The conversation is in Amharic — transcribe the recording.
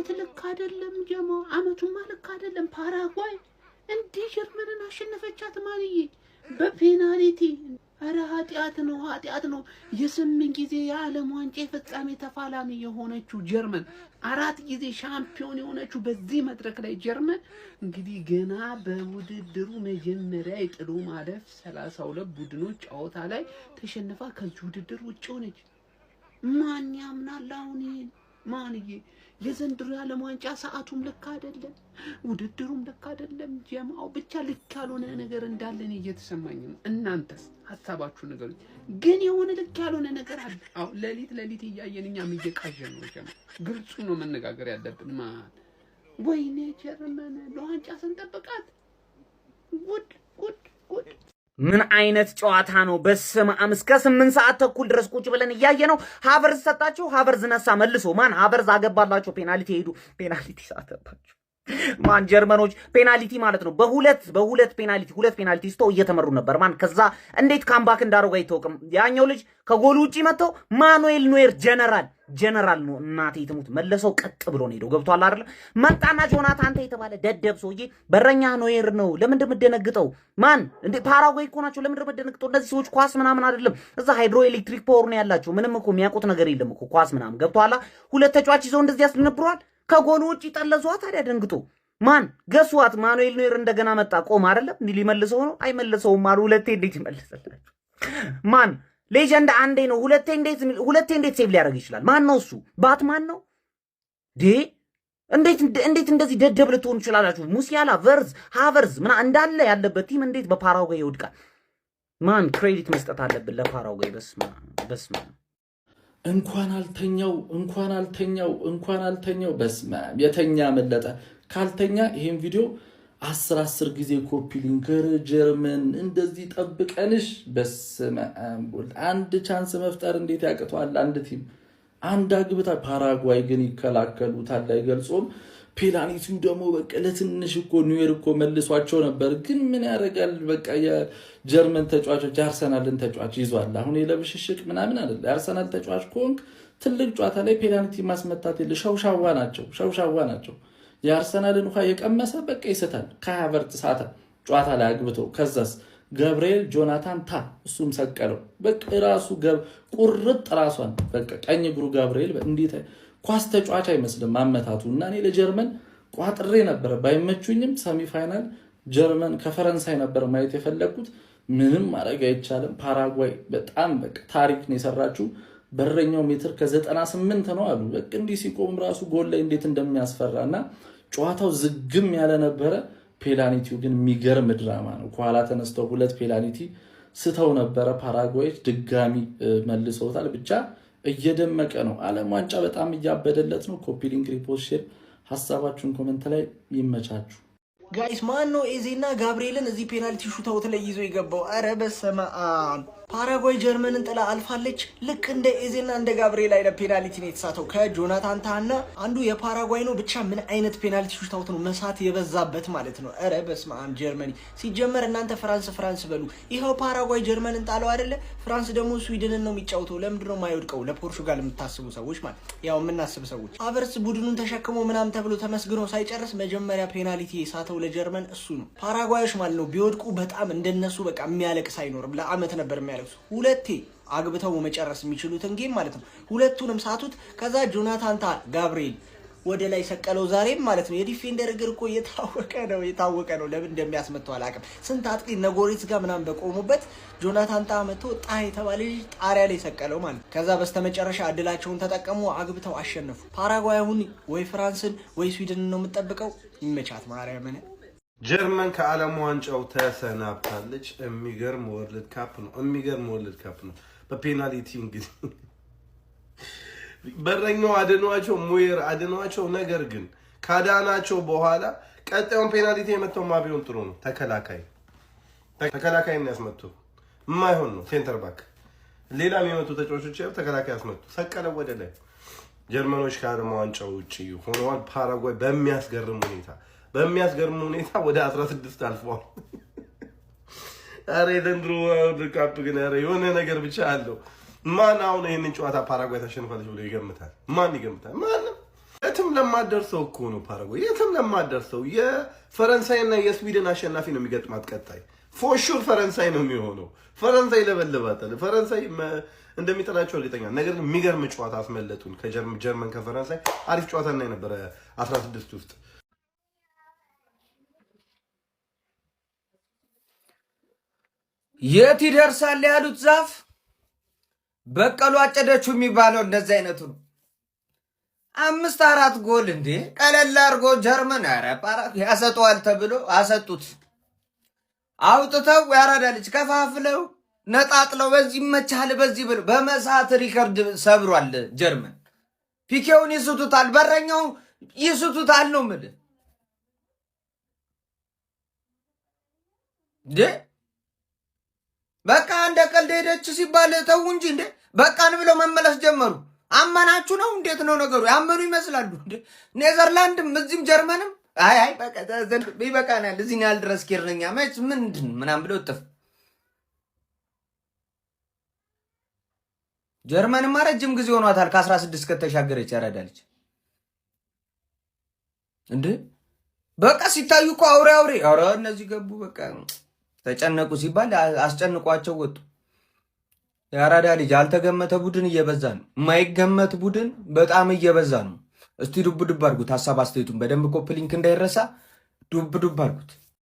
አመት ልክ አይደለም ጀማው አመቱማ ልክ አይደለም ፓራጓይ እንዴ ጀርመንን አሸነፈቻት ማንዬ በፔናልቲ አረ ኃጢአት ነው የስምንት ጊዜ የዓለም ዋንጫ ፍጻሜ ተፋላሚ የሆነችው ጀርመን 4 ጊዜ ሻምፒዮን የሆነችው በዚህ መድረክ ላይ ጀርመን እንግዲህ ገና በውድድሩ መጀመሪያ የጥሎ ማለፍ 32 ቡድኖች ጨዋታ ላይ ተሸንፋ ከዚህ ውድድር ውጭ ሆነች ማን ያምናል አሁን ማንዬ የዘንድሮ የዓለም ዋንጫ ሰዓቱም ልክ አይደለም ውድድሩም ልክ አይደለም ጀማው ብቻ ልክ ያልሆነ ነገር እንዳለን እየተሰማኝ ነው እናንተስ ሐሳባችሁ ነገር ግን የሆነ ልክ ያልሆነ ነገር አለ አው ለሊት እያየን እኛም እየቃዠን ነው ጀማ ግልጹ ነው መነጋገር ያለብን ማን ወይኔ ጀርመን ለዋንጫ ስንጠብቃት ጉድ ምን አይነት ጨዋታ ነው በስመ አብ እስከ 8 ሰዓት ተኩል ድረስ ቁጭ ብለን እያየ ነው ሃቨርዝ ሰጣቸው ሃቨርዝ ነሳ መልሶ ማን ሃቨርዝ አገባላቸው ፔናልቲ ሄዱ ፔናልቲ ሳተባቸው ማን ጀርመኖች ፔናልቲ ማለት ነው በሁለት ፔናልቲ ሁለት ፔናልቲ ስቶ እየተመሩ ነበር ማን ከዛ እንዴት ካምባክ እንዳደረጉ አይተውቅም ያኛው ልጅ ከጎሉ ውጪ መጥቶ ማኑኤል ኖየር ጀነራል ነው እናቴ ትሙት መለሰው ቀጥ ብሎ ነው ሄደው ገብቷል አይደል መጣና ጆናታን አንተ የተባለ ደደብ ሰውዬ በረኛ ኖየር ነው ለምን እንደምደነግጠው ማን እንዴ ፓራጓይ እኮ ናቸው ለምን እንደምደነግጠው እነዚህ ሰዎች ኳስ ምናምን አይደለም እዛ ሃይድሮ ኤሌክትሪክ ፓወር ነው ያላቸው ምንም እኮ የሚያውቁት ነገር የለም እኮ ኳስ ምናምን ገብቷል ሁለት ተጫዋች ይዘው እንደዚህ ያስነብሯል ከጎሉ ውጪ ጠለዟ ታዲያ ደንግጦ ማን ገስዋት ማኑኤል ኖየር እንደገና መጣ ቆም አይደለም እንዴ ሊመልሰው ነው አይመልሰውም አሉ ሁለቴ እንዴት ይመልሰላችሁ ማን ሌጀንድ አንዴ ነው ሁለቴ እንዴት ሴቭ ሊያደርግ ይችላል ማን ነው እሱ ባትማን ነው ዴ እንዴት እንደዚህ ደደብ ልትሆኑ ይችላላችሁ ሙሲያላ ቨርዝ ሃቨርዝ ምና እንዳለ ያለበት ቲም እንዴት በፓራጓይ ይወድቃል ማን ክሬዲት መስጠት አለብን ለፓራጓይ በስማ እንኳን አልተኛው በስማ የተኛ መለጠ ካልተኛ ይሄን ቪዲዮ 10 ጊዜ ኮፒ ሊንከር ጀርመን እንደዚህ ጠብቀንሽ በስመ አብ አንድ ቻንስ መፍጠር እንዴት ያቅቷል አንድ ቲም አንድ አግብታ ፓራጓይ ግን ይከላከሉታል አይገልጾም ፔናልቲው ደግሞ በቃ ለትንሽ እኮ ኒውየር እኮ መልሷቸው ነበር ግን ምን ያረጋል በቃ የጀርመን ተጫዋቾች አርሰናልን ተጫዋች ይዟል አሁን የለብሽሽቅ ምናምን አይደል አርሰናል ተጫዋች ኮንክ ትልቅ ጨዋታ ላይ ፔናልቲ ማስመታት የለ ሻውሻዋ ናቸው የአርሰናልን እንኳን የቀመሰ በቃ ይሰታል ከሃቨርት ሳታ ጨዋታ ላይ አግብቶ ከዛስ ገብርኤል ጆናታን እሱም ሰቀለው በቃ ራሱ ቁርጥ ራሷን በቃ ቀኝ እግሩ ገብርኤል እንዴት ኳስ ተጫዋች አይመስልም አመታቱና እኔ ለጀርመን ቋጥሬ ነበር ባይመቹኝም ሰሚ ፋይናል ጀርመን ከፈረንሳይ ነበር ማየት የፈለኩት ምንም ማድረግ አይቻልም ፓራጓይ በጣም በቃ ታሪክ ነው የሰራችው በረኛው ሜትር ከ98 ነው አሉ በቃ እንዲህ ሲቆም ራሱ ጎል ላይ እንዴት እንደሚያስፈራና ጨዋታው ዝግም ያለ ነበረ ፔናልቲው ግን የሚገርም ድራማ ነው ከኋላ ተነስተው ሁለት ፔናልቲ ስተው ነበረ ፓራጓይ ድጋሚ መልሰውታል ብቻ እየደመቀ ነው ዓለም ዋንጫ በጣም እያበደለት ነው ኮፒ ሊንክ ሪፖስት ሼር ሐሳባችሁን ኮሜንት ላይ ይመቻችሁ ጋይስ ማን ነው ኤዜና ጋብሪኤልን እዚህ ፔናልቲ ሹታውት ላይ ይዞ ይገባው አረ በሰማ ፓራጓይ ጀርመንን ጥላ አልፋለች ልክ እንደ ኤዜና እንደ ጋብሪኤል አይነት ፔናልቲ ነው የተሳተው ከጆናታን ታና አንዱ የፓራጓይ ነው ብቻ ምን አይነት ፔናልቲ ሹታውት ነው መሳት የበዛበት ማለት ነው አረ በስማም ጀርመኒ ሲጀመር እናንተ ፍራንስ በሉ ይሄው ፓራጓይ ጀርመንን ጣለው አይደለ ፍራንስ ደግሞ ስዊድንን ነው የሚጫወተው ለምንድን ነው የማይወድቀው ለፖርቹጋል የምታስቡ ሰዎች ማለት ያው የምናስብ ሰዎች አቨርስ ቡድኑን ተሸክሞ ምናም ተብሎ ተመስግኖ ሳይጨርስ መጀመሪያ ፔናልቲ የሳተው ለጀርመን እሱ ነው ፓራጓዮች ማለት ነው ቢወድቁ በጣም እንደነሱ በቃ የሚያለቅስ አይኖርም ለአመት ነበር ሁለቴ አግብተው መጨረስ የሚችሉትን ጌም ማለት ነው ሁለቱንም ሳቱት ከዛ ጆናታን ጋብሪኤል ወደ ላይ ሰቀለው ዛሬም ማለት ነው የዲፌንደር እግር እኮ የታወቀ ነው ለምን እንደሚያስመታው አላቀም ስንት አጥቂ ነጎሪት ጋር ምናም በቆሙበት ጆናታን መጥቶ የተባለ ጣሪያ ላይ ሰቀለው ማለት ከዛ በስተመጨረሻ እድላቸውን ተጠቀሙ አግብተው አሸነፉ ፓራጓይ አሁን ወይ ፍራንስን ወይ ስዊድንን ነው የምትጠብቀው ይመቻት ማርያምን ጀርመን ከዓለም ዋንጫው ተሰናብታለች የሚገርም ወርልድ ካፕ ነው በፔናልቲ እንግዲህ በረኛው አድኗቸው ሞየር አድኗቸው ነገር ግን ካዳናቸው በኋላ ቀጣዩን ፔናልቲ የመተው ማቢዮን ጥሩ ነው ተከላካይ ነው ያስመቱ የማይሆን ነው ሴንተር ባክ ሌላ የሚመቱ ተጫዋቾች ያው ተከላካይ ያስመቱ ሰቀለ ወደ ላይ ጀርመኖች ከዓለም ዋንጫው ውጪ ሆነዋል ፓራጓይ በሚያስገርም ሁኔታ ወደ 16 አልፈዋል አሬ ዘንድሮ ወርልድ ካፕ ግን አሬ የሆነ ነገር ብቻ አለው ማን አሁን ይሄንን ጨዋታ ፓራጓይ ተሸንፋለች ብሎ ይገምታል ማን ይገምታል ማንም የትም ለማደርሰው እኮ ነው ፓራጓይ፣ የትም ለማደርሰው የፈረንሳይና የስዊድን አሸናፊ ነው የሚገጥማት ቀጣይ። ፎሹር ፈረንሳይ ነው የሚሆነው። ፈረንሳይ ለበለባታል። ፈረንሳይ እንደሚጠላቸው እርግጠኛ። ነገር ግን የሚገርም ጨዋታ አስመለጡን ከጀርመን ከፈረንሳይ አሪፍ ጨዋታ እና የነበረ 16 ውስጥ የት ይደርሳል ያሉት ዛፍ በቀሉ አጨደችው የሚባለው እንደዚህ አይነቱ ነው። 5-4 ጎል እንዴ ቀለል አድርጎ ጀርመን ያሰጠዋል ተብሎ አሰጡት። አውጥተው ያራዳ ልጅ ከፋፍለው ነጣጥለው በዚህ መቻል በዚህ ብሎ በመሳት ሪከርድ ሰብሯል ጀርመን። ፒኬውን ይስቱታል፣ በረኛው ይስቱታል ነው የምልህ እንዴ። በቃ እንደ ቀልድ ሄደች ሲባል ተው እንጂ እንዴ በቃን ብለው መመለስ ጀመሩ። አመናችሁ ነው? እንዴት ነው ነገሩ? ያመኑ ይመስላሉ እንዴ። ኔዘርላንድም እዚህም ጀርመንም አይ በቃ ይበቃናል እዚህ ያህል ድረስ ኬርነኛ መች ምንድን ምናምን ብለው ጥፍ። ጀርመንማ ረጅም ጊዜ ሆኗታል ከ16 ከተሻገረች ያራዳለች እንዴ። በቃ ሲታዩ እኮ አውሬ ኧረ እነዚህ ገቡ በቃ ተጨነቁ ሲባል አስጨንቋቸው ወጡ። የአራዳ ልጅ አልተገመተ ቡድን እየበዛ ነው። የማይገመት ቡድን በጣም እየበዛ ነው። እስቲ ዱብ ዱብ አድርጉት። ሀሳብ አስተያየቱን በደንብ ኮፕ ሊንክ እንዳይረሳ ዱብ ዱብ አድርጉት።